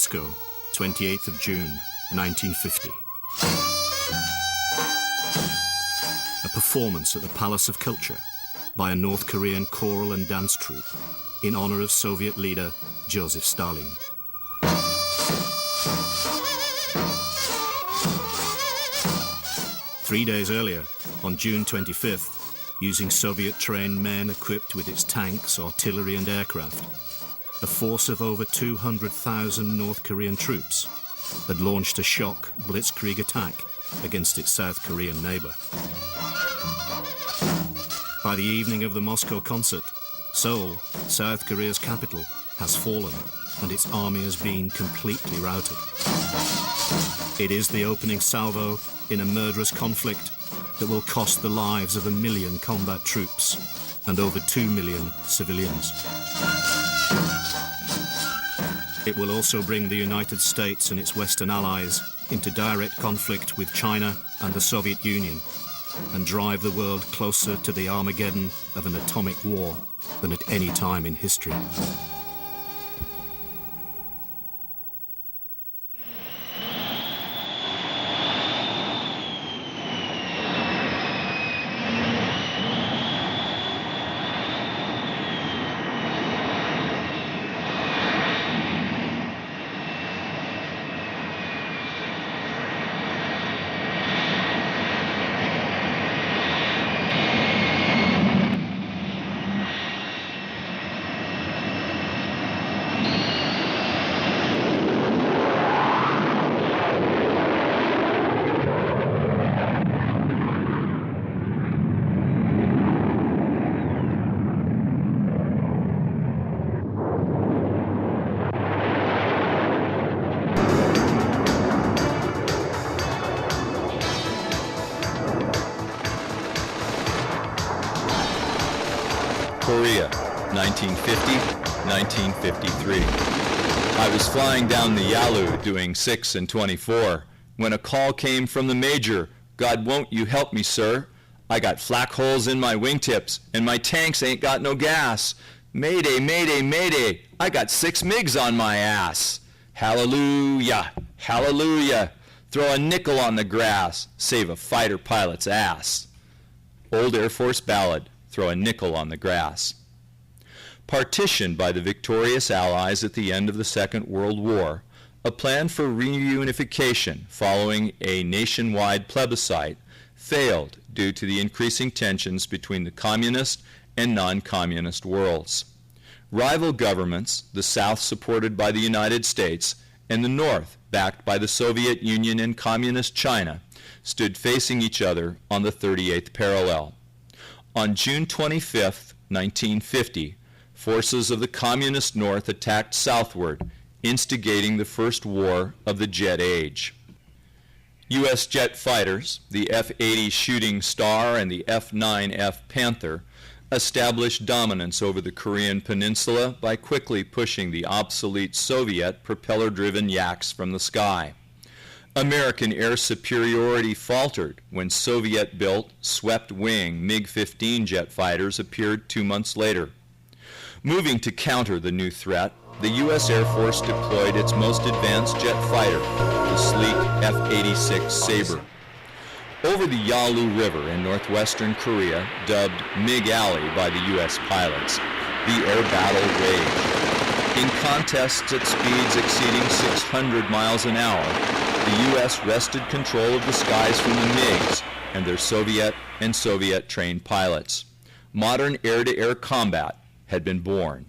Moscow, 28th of June, 1950. A performance at the Palace of Culture by a North Korean choral and dance troupe in honor of Soviet leader Joseph Stalin. Three days earlier, on June 25th, using Soviet-trained men equipped with its tanks, artillery and aircraft, a force of over 200,000 North Korean troops had launched a shock blitzkrieg attack against its South Korean neighbor. By the evening of the Moscow concert, Seoul, South Korea's capital, has fallen and its army has been completely routed. It is the opening salvo in a murderous conflict that will cost the lives of 1 million combat troops and over 2 million civilians. It will also bring the United States and its Western allies into direct conflict with China and the Soviet Union and drive the world closer to the Armageddon of an atomic war than at any time in history. Korea, 1950-1953. I was flying down the Yalu doing 6 and 24 when a call came from the major. God, won't you help me, sir? I got flak holes in my wingtips and my tanks ain't got no gas. Mayday, mayday, mayday, I got 6 MiGs on my ass. Hallelujah, hallelujah. Throw a nickel on the grass, save a fighter pilot's ass. Old Air Force ballad. Throw a nickel on the grass. Partitioned by the victorious Allies at the end of the Second World War, a plan for reunification following a nationwide plebiscite failed due to the increasing tensions between the communist and non-communist worlds. Rival governments, the South supported by the United States and the North backed by the Soviet Union and Communist China, stood facing each other on the 38th parallel. On June 25, 1950, forces of the Communist North attacked southward, instigating the first war of the jet age. U.S. jet fighters, the F-80 Shooting Star and the F-9F Panther, established dominance over the Korean peninsula by quickly pushing the obsolete Soviet propeller-driven Yaks from the sky. American air superiority faltered when Soviet-built, swept-wing MiG-15 jet fighters appeared 2 months later. Moving to counter the new threat, the U.S. Air Force deployed its most advanced jet fighter, the sleek F-86 Sabre. Over the Yalu River in northwestern Korea, dubbed MiG Alley by the U.S. pilots, the air battle raged. In contests at speeds exceeding 600 miles an hour, the U.S. wrested control of the skies from the MiGs and their Soviet and Soviet-trained pilots. Modern air-to-air combat had been born.